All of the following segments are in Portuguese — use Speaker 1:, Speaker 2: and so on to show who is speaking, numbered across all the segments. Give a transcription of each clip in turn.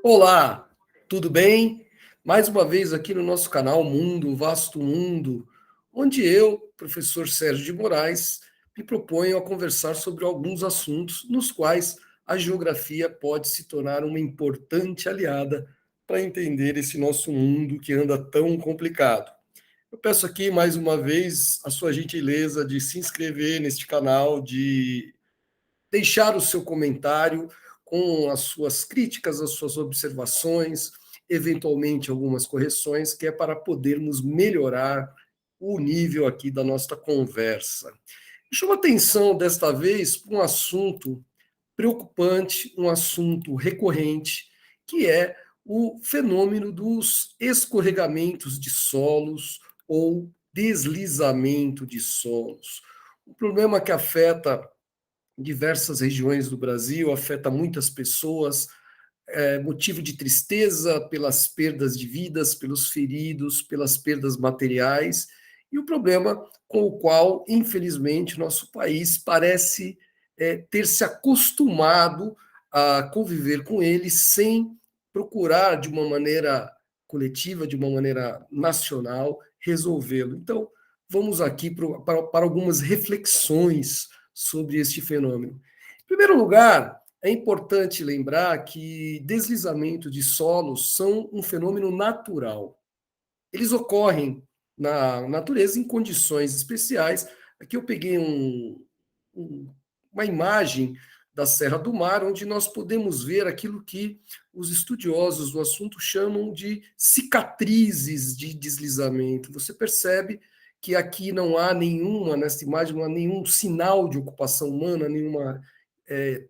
Speaker 1: Olá, tudo bem? Mais uma vez aqui no nosso canal Mundo, Vasto Mundo, onde eu, professor Sérgio de Moraes, me proponho a conversar sobre alguns assuntos nos quais a geografia pode se tornar uma importante aliada para entender esse nosso mundo que anda tão complicado. Eu peço aqui mais uma vez a sua gentileza de se inscrever neste canal, de deixar o seu comentário com as suas críticas, as suas observações, eventualmente algumas correções, que é para podermos melhorar o nível aqui da nossa conversa. Chamo atenção desta vez para um assunto preocupante, um assunto recorrente, que é o fenômeno dos escorregamentos de solos ou deslizamento de solos. Um problema que afeta diversas regiões do Brasil, afeta muitas pessoas, é motivo de tristeza pelas perdas de vidas, pelos feridos, pelas perdas materiais, e o problema com o qual, infelizmente, nosso país parece ter se acostumado a conviver com ele sem procurar de uma maneira coletiva, de uma maneira nacional, resolvê-lo. Então, vamos aqui para algumas reflexões sobre este fenômeno. Em primeiro lugar, é importante lembrar que deslizamento de solos são um fenômeno natural. Eles ocorrem na natureza em condições especiais. Aqui eu peguei uma imagem da Serra do Mar, onde nós podemos ver aquilo que os estudiosos do assunto chamam de cicatrizes de deslizamento. Você percebe que aqui não há nenhuma, nessa imagem, não há nenhum sinal de ocupação humana, nenhuma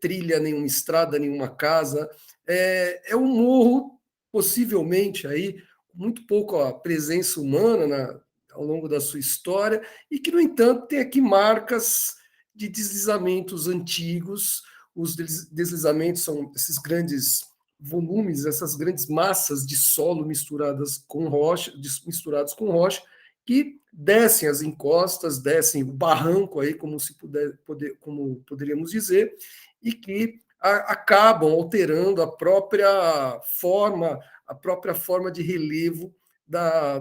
Speaker 1: trilha, nenhuma estrada, nenhuma casa. É um morro, possivelmente, aí, muito pouco a presença humana ao longo da sua história, e que, no entanto, tem aqui marcas de deslizamentos antigos. Os deslizamentos são esses grandes volumes, essas grandes massas de solo misturados com rocha, que descem as encostas, descem o barranco aí, como poderíamos dizer, e que acabam alterando a própria forma de relevo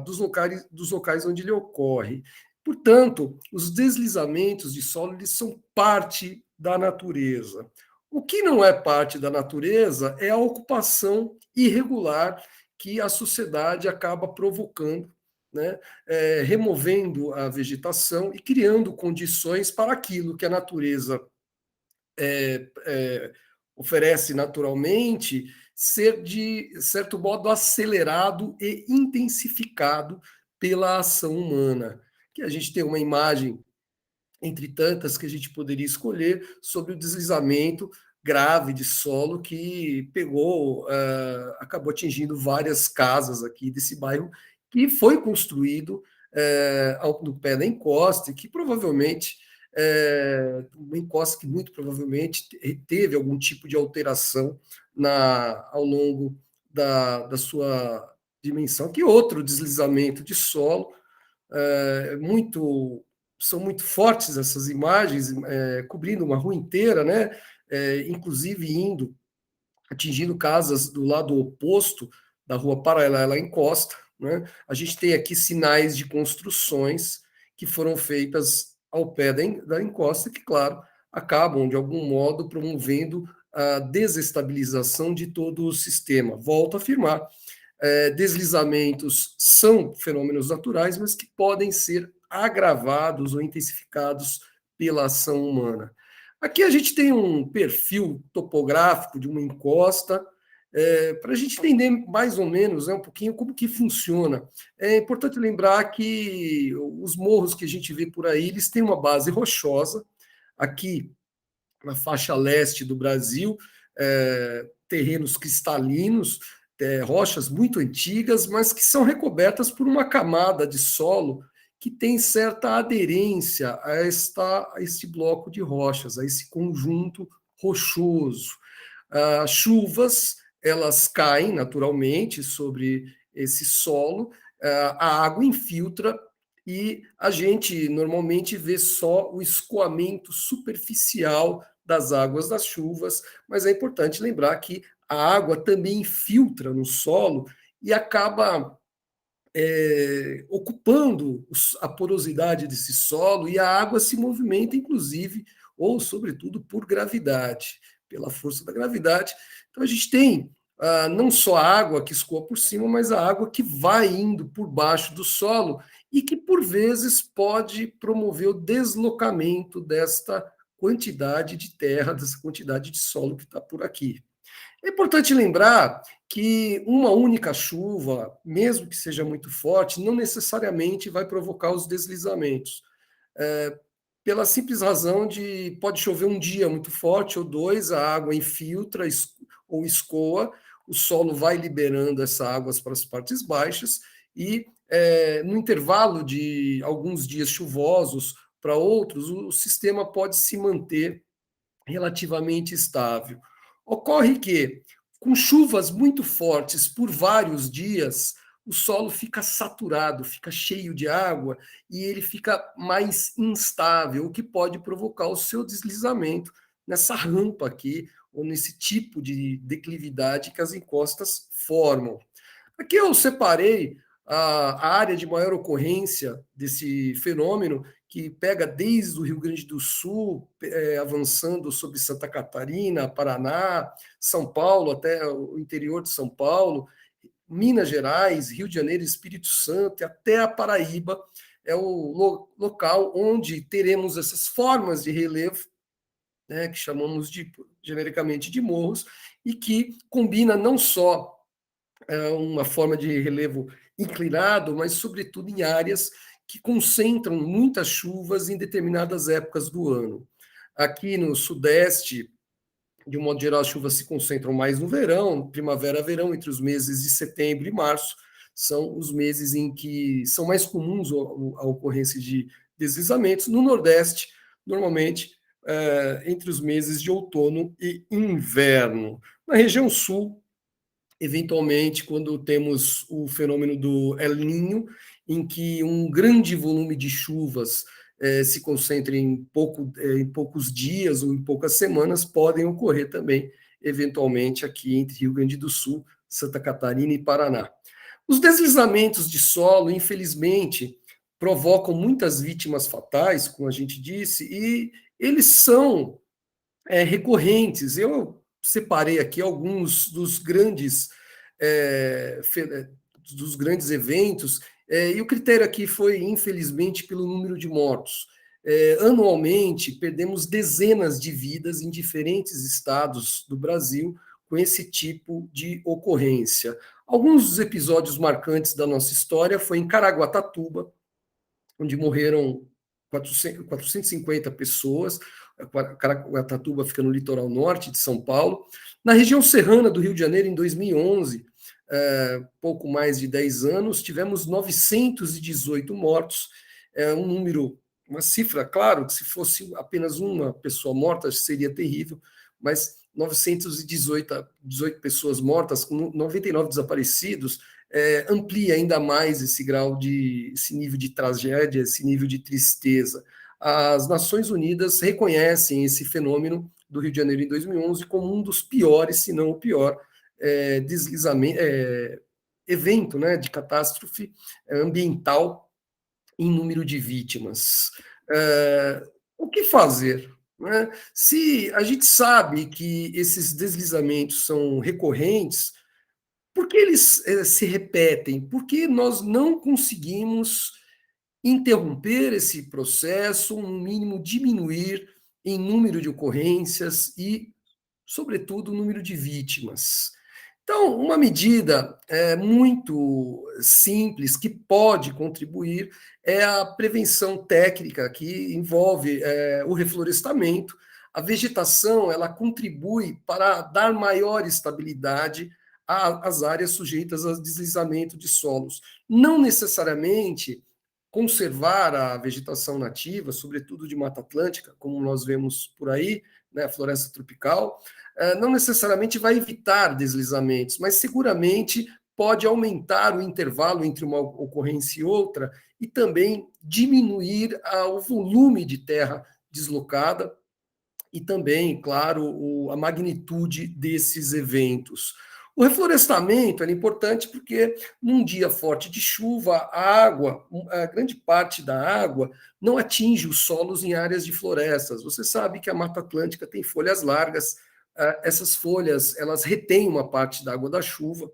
Speaker 1: dos locais onde ele ocorre. Portanto, os deslizamentos de solo eles são parte da natureza. O que não é parte da natureza é a ocupação irregular que a sociedade acaba provocando, né, removendo a vegetação e criando condições para aquilo que a natureza oferece naturalmente ser, de certo modo, acelerado e intensificado pela ação humana. Que a gente tem uma imagem, entre tantas, que a gente poderia escolher, sobre o deslizamento grave de solo que acabou atingindo várias casas aqui desse bairro, que foi construído no pé da encosta, e que provavelmente uma encosta que muito provavelmente teve algum tipo de alteração ao longo da sua dimensão, que outro deslizamento de solo, são muito fortes essas imagens, cobrindo uma rua inteira, né? Inclusive atingindo casas do lado oposto da rua paralela à encosta, né? A gente tem aqui sinais de construções que foram feitas ao pé da encosta, que, claro, acabam, de algum modo, promovendo a desestabilização de todo o sistema. Volto a afirmar, deslizamentos são fenômenos naturais, mas que podem ser agravados ou intensificados pela ação humana. Aqui a gente tem um perfil topográfico de uma encosta, para a gente entender mais ou menos, um pouquinho como que funciona. É importante lembrar que os morros que a gente vê por aí, eles têm uma base rochosa. Aqui, na faixa leste do Brasil, terrenos cristalinos, rochas muito antigas, mas que são recobertas por uma camada de solo que tem certa aderência a este bloco de rochas, a esse conjunto rochoso. As chuvas, elas caem naturalmente sobre esse solo, a água infiltra e a gente normalmente vê só o escoamento superficial das águas das chuvas, mas é importante lembrar que a água também infiltra no solo e acaba ocupando a porosidade desse solo, e a água se movimenta, inclusive, ou sobretudo, por gravidade, pela força da gravidade. Então a gente tem não só a água que escoa por cima, mas a água que vai indo por baixo do solo e que, por vezes, pode promover o deslocamento desta quantidade de terra, dessa quantidade de solo que está por aqui. É importante lembrar que uma única chuva, mesmo que seja muito forte, não necessariamente vai provocar os deslizamentos. Pela simples razão de pode chover um dia muito forte ou dois, a água infiltra ou escoa, o solo vai liberando essas águas para as partes baixas e no intervalo de alguns dias chuvosos para outros, o sistema pode se manter relativamente estável. Ocorre que, com chuvas muito fortes por vários dias, o solo fica saturado, fica cheio de água e ele fica mais instável, o que pode provocar o seu deslizamento nessa rampa aqui, ou nesse tipo de declividade que as encostas formam. Aqui eu separei a área de maior ocorrência desse fenômeno, que pega desde o Rio Grande do Sul, avançando sobre Santa Catarina, Paraná, São Paulo, até o interior de São Paulo, Minas Gerais, Rio de Janeiro, Espírito Santo, e até a Paraíba, é o local onde teremos essas formas de relevo, né, que chamamos genericamente de morros, e que combina não só uma forma de relevo inclinado, mas sobretudo em áreas que concentram muitas chuvas em determinadas épocas do ano. Aqui no Sudeste, de um modo geral, as chuvas se concentram mais no verão, primavera, verão, entre os meses de setembro e março, são os meses em que são mais comuns a ocorrência de deslizamentos. No Nordeste, normalmente, entre os meses de outono e inverno. Na região sul, eventualmente, quando temos o fenômeno do El Niño, em que um grande volume de chuvas se concentra em poucos dias ou em poucas semanas, podem ocorrer também, eventualmente, aqui entre Rio Grande do Sul, Santa Catarina e Paraná. Os deslizamentos de solo, infelizmente, provocam muitas vítimas fatais, como a gente disse, e eles são recorrentes. Eu separei aqui alguns é, dos grandes eventos, e o critério aqui foi, infelizmente, pelo número de mortos. Anualmente, perdemos dezenas de vidas em diferentes estados do Brasil com esse tipo de ocorrência. Alguns dos episódios marcantes da nossa história foi em Caraguatatuba, onde morreram 450 pessoas. Caraguatatuba fica no litoral norte de São Paulo. Na região serrana do Rio de Janeiro, em 2011, pouco mais de 10 anos, tivemos 918 mortos, um número, uma cifra, claro, que se fosse apenas uma pessoa morta seria terrível, mas 918 pessoas mortas, com 99 desaparecidos, amplia ainda mais esse nível de tragédia, esse nível de tristeza. As Nações Unidas reconhecem esse fenômeno do Rio de Janeiro em 2011 como um dos piores, se não o pior, deslizamento, evento, né, de catástrofe ambiental em número de vítimas. O que fazer? Né? Se a gente sabe que esses deslizamentos são recorrentes, por que eles se repetem? Porque nós não conseguimos interromper esse processo, no mínimo diminuir em número de ocorrências e, sobretudo, o número de vítimas. Então, uma medida muito simples que pode contribuir é a prevenção técnica, que envolve o reflorestamento. A vegetação ela contribui para dar maior estabilidade às áreas sujeitas a deslizamento de solos. Não necessariamente conservar a vegetação nativa, sobretudo de Mata Atlântica, como nós vemos por aí, né, a floresta tropical, não necessariamente vai evitar deslizamentos, mas seguramente pode aumentar o intervalo entre uma ocorrência e outra e também diminuir o volume de terra deslocada e também, claro, a magnitude desses eventos. O reflorestamento é importante porque, num dia forte de chuva, a grande parte da água, não atinge os solos em áreas de florestas. Você sabe que a Mata Atlântica tem folhas largas, essas folhas elas retêm uma parte da água da chuva,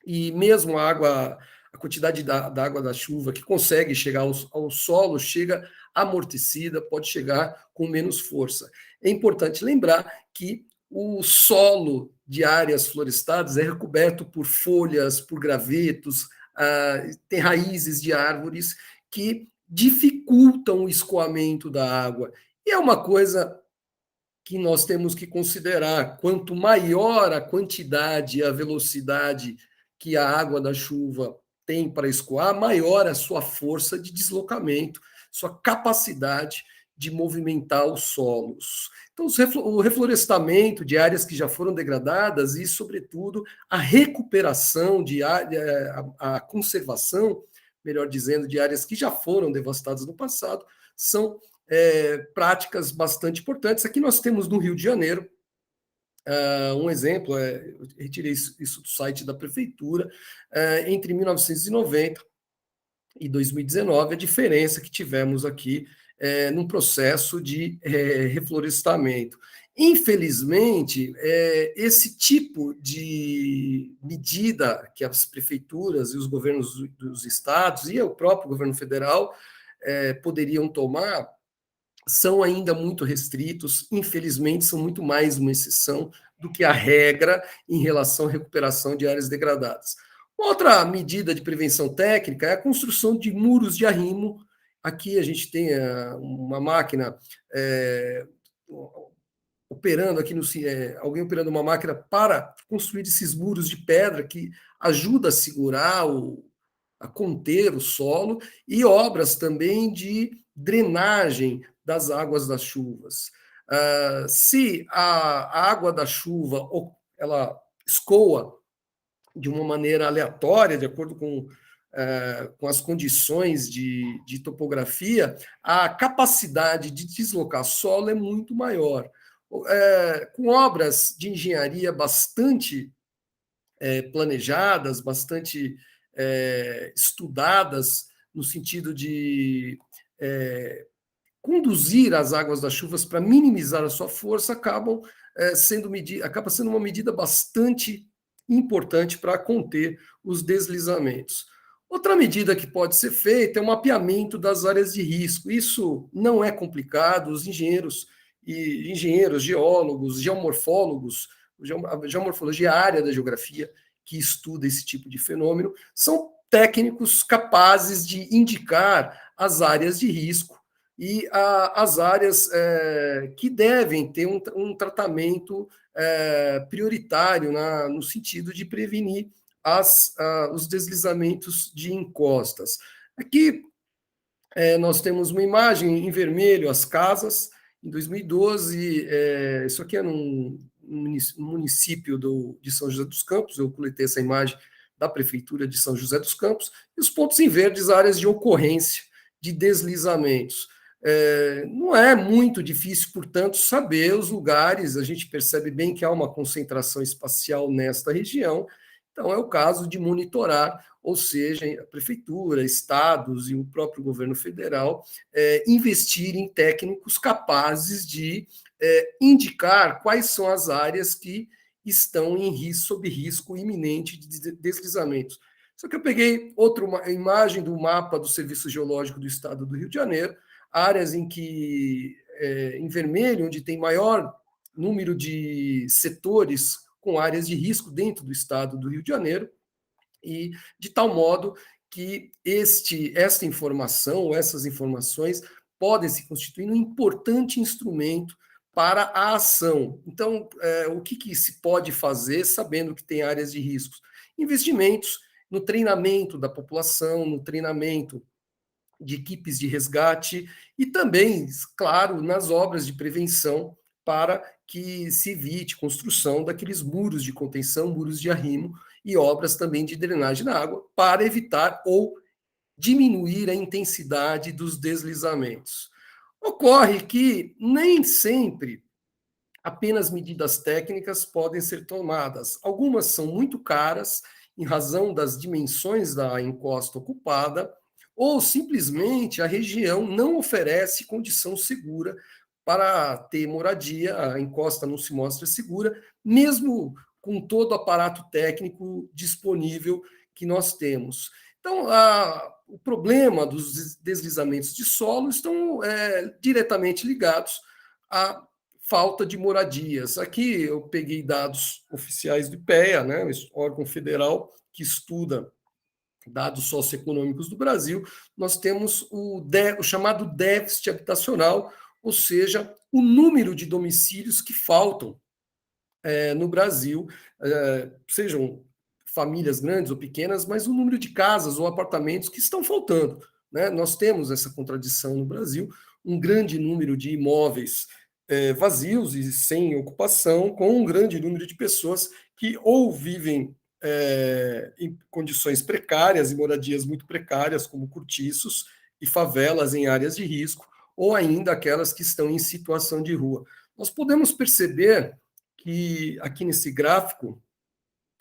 Speaker 1: e mesmo a quantidade da água da chuva que consegue chegar ao solo chega amortecida, pode chegar com menos força. É importante lembrar que o solo de áreas florestadas é recoberto por folhas, por gravetos, tem raízes de árvores que dificultam o escoamento da água. E é uma coisa que nós temos que considerar. Quanto maior a quantidade e a velocidade que a água da chuva tem para escoar, maior a sua força de deslocamento, sua capacidade de movimentar os solos. Então, o reflorestamento de áreas que já foram degradadas e, sobretudo, a recuperação de a conservação, melhor dizendo, de áreas que já foram devastadas no passado, são práticas bastante importantes. Aqui nós temos no Rio de Janeiro um exemplo, eu retirei isso do site da prefeitura, entre 1990 e 2019, a diferença que tivemos aqui num processo de reflorestamento. Infelizmente, esse tipo de medida que as prefeituras e os governos dos estados e o próprio governo federal poderiam tomar são ainda muito restritos, infelizmente, são muito mais uma exceção do que a regra em relação à recuperação de áreas degradadas. Outra medida de prevenção técnica é a construção de muros de arrimo. Aqui a gente tem uma máquina operando aqui alguém operando uma máquina para construir esses muros de pedra que ajuda a segurar a conter o solo, e obras também de drenagem das águas das chuvas. Se a água da chuva ela escoa de uma maneira aleatória, de acordo com as condições de topografia, a capacidade de deslocar solo é muito maior. Com obras de engenharia bastante planejadas, bastante estudadas, no sentido de conduzir as águas das chuvas para minimizar a sua força, acaba sendo uma medida bastante importante para conter os deslizamentos. Outra medida que pode ser feita é o mapeamento das áreas de risco. Isso não é complicado, os engenheiros, geólogos, geomorfólogos, a geomorfologia é a área da geografia que estuda esse tipo de fenômeno, são técnicos capazes de indicar as áreas de risco e as áreas que devem ter um tratamento prioritário no sentido de prevenir os deslizamentos de encostas. Aqui nós temos uma imagem em vermelho, as casas, em 2012, isso aqui é num município de São José dos Campos, eu coletei essa imagem da Prefeitura de São José dos Campos, e os pontos em verdes, áreas de ocorrência de deslizamentos. Não é muito difícil, portanto, saber os lugares, a gente percebe bem que há uma concentração espacial nesta região, então é o caso de monitorar, ou seja, a prefeitura, estados e o próprio governo federal investirem em técnicos capazes de indicar quais são as áreas que estão sob risco iminente de deslizamentos. Só que eu peguei outra imagem do mapa do Serviço Geológico do Estado do Rio de Janeiro, áreas em vermelho, onde tem maior número de setores com áreas de risco dentro do Estado do Rio de Janeiro, e de tal modo que esta informação, essas informações, podem se constituir um importante instrumento para a ação. Então, o que se pode fazer sabendo que tem áreas de riscos? Investimentos no treinamento da população, no treinamento de equipes de resgate e também, claro, nas obras de prevenção para que se evite construção daqueles muros de contenção, muros de arrimo e obras também de drenagem da água para evitar ou diminuir a intensidade dos deslizamentos. Ocorre que nem sempre apenas medidas técnicas podem ser tomadas. Algumas são muito caras, em razão das dimensões da encosta ocupada, ou simplesmente a região não oferece condição segura para ter moradia, a encosta não se mostra segura, mesmo com todo o aparato técnico disponível que nós temos. Então, o problema dos deslizamentos de solo estão diretamente ligados à falta de moradias. Aqui eu peguei dados oficiais do IPEA, né, o órgão federal que estuda dados socioeconômicos do Brasil. Nós temos o chamado déficit habitacional, ou seja, o número de domicílios que faltam no Brasil, sejam famílias grandes ou pequenas, mas o número de casas ou apartamentos que estão faltando. Né? Nós temos essa contradição no Brasil, um grande número de imóveis vazios e sem ocupação, com um grande número de pessoas que ou vivem em condições precárias e moradias muito precárias, como cortiços e favelas em áreas de risco, ou ainda aquelas que estão em situação de rua. Nós podemos perceber que aqui nesse gráfico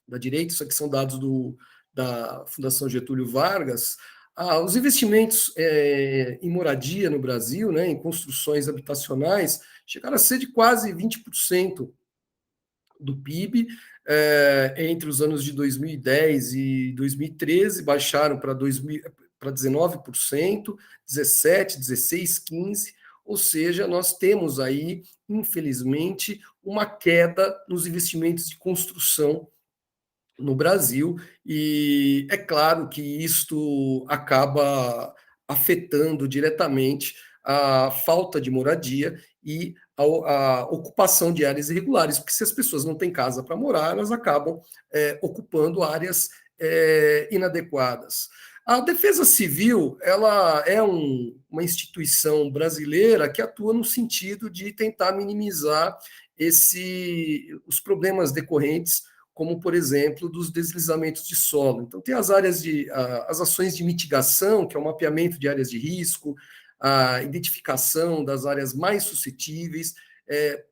Speaker 1: da direita, isso aqui são dados da Fundação Getúlio Vargas, os investimentos em moradia no Brasil, né, em construções habitacionais, chegaram a ser de quase 20% do PIB, entre os anos de 2010 e 2013, baixaram para 19%, 17, 16, 15%, ou seja, nós temos aí, infelizmente, uma queda nos investimentos de construção no Brasil, e é claro que isto acaba afetando diretamente a falta de moradia e a ocupação de áreas irregulares, porque se as pessoas não têm casa para morar, elas acabam ocupando áreas inadequadas. A Defesa Civil, ela é uma instituição brasileira que atua no sentido de tentar minimizar os problemas decorrentes, como, por exemplo, dos deslizamentos de solo. Então, tem as ações de mitigação, que é o mapeamento de áreas de risco, a identificação das áreas mais suscetíveis,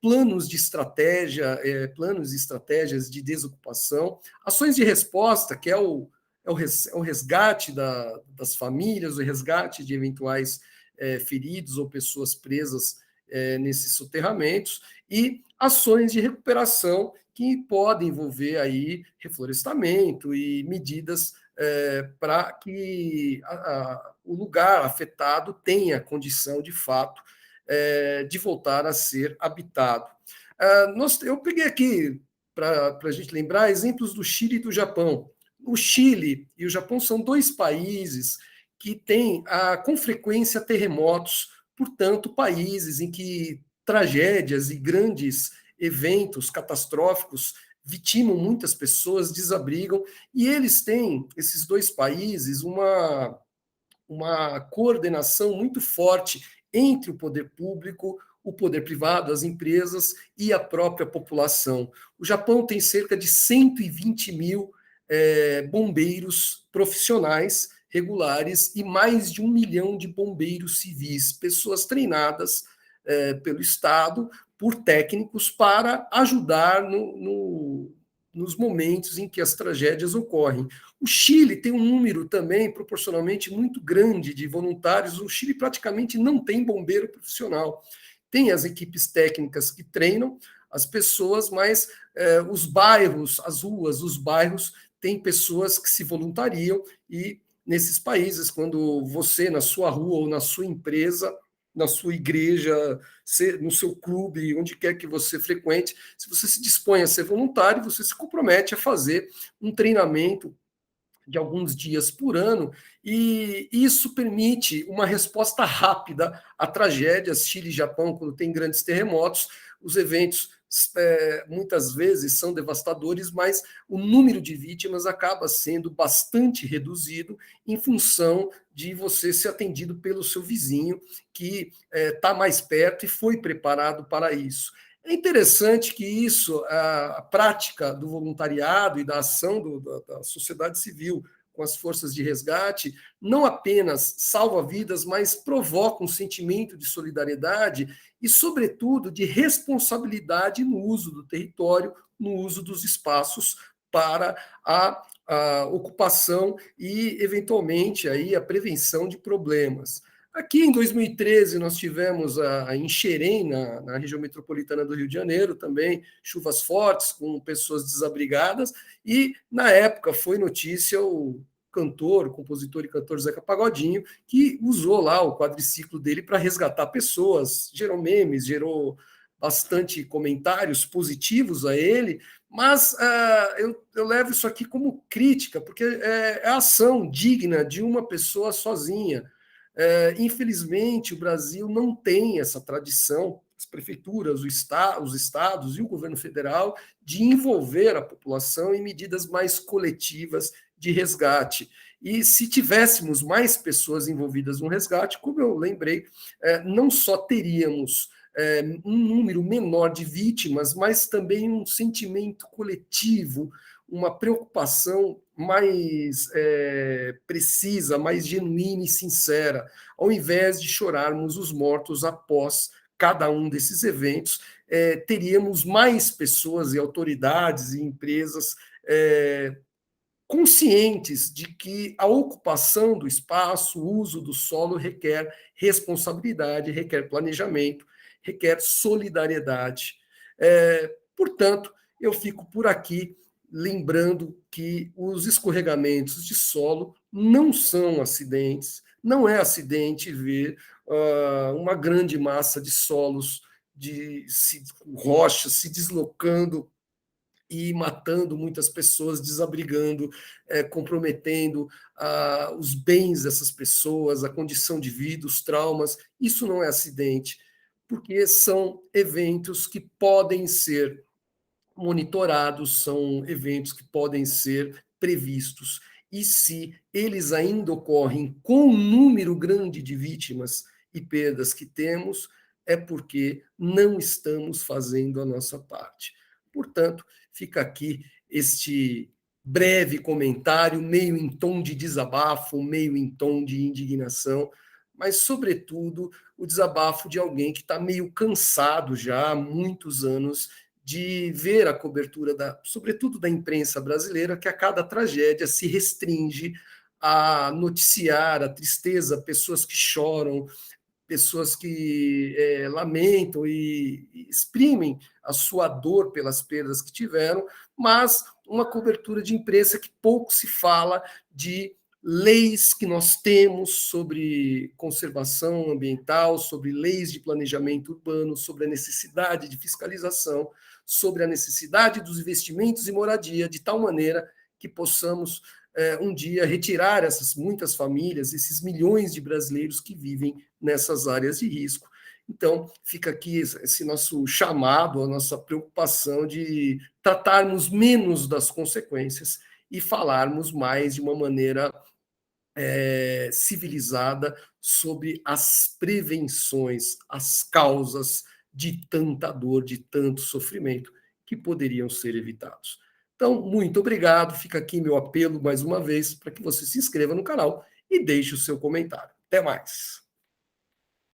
Speaker 1: planos de estratégia, planos e estratégias de desocupação, ações de resposta, que é o resgate das famílias, o resgate de eventuais feridos ou pessoas presas nesses soterramentos, e ações de recuperação que podem envolver aí reflorestamento e medidas para que o lugar afetado tenha condição, de fato, de voltar a ser habitado. Eu peguei aqui, para a gente lembrar, exemplos do Chile e do Japão. O Chile e o Japão são dois países que têm com frequência terremotos, portanto, países em que tragédias e grandes eventos catastróficos vitimam muitas pessoas, desabrigam, e eles têm, esses dois países, uma coordenação muito forte entre o poder público, o poder privado, as empresas e a própria população. O Japão tem cerca de 120 mil bombeiros profissionais regulares e mais de 1 milhão de bombeiros civis, pessoas treinadas pelo Estado, por técnicos, para ajudar nos momentos em que as tragédias ocorrem. O Chile tem um número também proporcionalmente muito grande de voluntários. O Chile praticamente não tem bombeiro profissional. Tem as equipes técnicas que treinam as pessoas, mas os bairros, as ruas, os bairros têm pessoas que se voluntariam, e nesses países, quando você, na sua rua ou na sua empresa, na sua igreja, no seu clube, onde quer que você frequente, se você se dispõe a ser voluntário, você se compromete a fazer um treinamento de alguns dias por ano, e isso permite uma resposta rápida a tragédias. Chile e Japão, quando tem grandes terremotos, os eventos muitas vezes são devastadores, mas o número de vítimas acaba sendo bastante reduzido em função de você ser atendido pelo seu vizinho, que está mais perto e foi preparado para isso. É interessante que isso, a prática do voluntariado e da ação da sociedade civil com as forças de resgate não apenas salva vidas, mas provoca um sentimento de solidariedade e, sobretudo, de responsabilidade no uso do território, no uso dos espaços para a ocupação e, eventualmente, aí, a prevenção de problemas. Aqui em 2013 nós tivemos em Xerém, na região metropolitana do Rio de Janeiro, também chuvas fortes com pessoas desabrigadas, e na época foi notícia o cantor, compositor e cantor Zeca Pagodinho, que usou lá o quadriciclo dele para resgatar pessoas, gerou memes, gerou bastante comentários positivos a ele, mas eu levo isso aqui como crítica, porque é a ação digna de uma pessoa sozinha. Infelizmente, o Brasil não tem essa tradição, as prefeituras, os estados e o governo federal, de envolver a população em medidas mais coletivas de resgate. E se tivéssemos mais pessoas envolvidas no resgate, como eu lembrei, não só teríamos um número menor de vítimas, mas também um sentimento coletivo, uma preocupação mais precisa, mais genuína e sincera, ao invés de chorarmos os mortos após cada um desses eventos, teríamos mais pessoas e autoridades e empresas conscientes de que a ocupação do espaço, o uso do solo requer responsabilidade, requer planejamento, requer solidariedade. Portanto, eu fico por aqui lembrando que os escorregamentos de solo não são acidentes, não é acidente ver uma grande massa de solos, rochas se deslocando e matando muitas pessoas, desabrigando, comprometendo os bens dessas pessoas, a condição de vida, os traumas. Isso não é acidente, porque são eventos que podem ser monitorados, são eventos que podem ser previstos. E se eles ainda ocorrem com um número grande de vítimas e perdas que temos, é porque não estamos fazendo a nossa parte. Portanto, fica aqui este breve comentário, meio em tom de desabafo, meio em tom de indignação, mas, sobretudo, o desabafo de alguém que está meio cansado já há muitos anos de ver a cobertura, sobretudo da imprensa brasileira, que a cada tragédia se restringe a noticiar a tristeza, pessoas que choram, pessoas que lamentam e exprimem a sua dor pelas perdas que tiveram, mas uma cobertura de imprensa que pouco se fala de leis que nós temos sobre conservação ambiental, sobre leis de planejamento urbano, sobre a necessidade de fiscalização, sobre a necessidade dos investimentos em moradia, de tal maneira que possamos um dia retirar essas muitas famílias, esses milhões de brasileiros que vivem nessas áreas de risco. Então, fica aqui esse nosso chamado, a nossa preocupação de tratarmos menos das consequências e falarmos mais de uma maneira civilizada sobre as prevenções, as causas de tanta dor, de tanto sofrimento que poderiam ser evitados. Então, muito obrigado. Fica aqui meu apelo mais uma vez para que você se inscreva no canal e deixe o seu comentário. Até mais.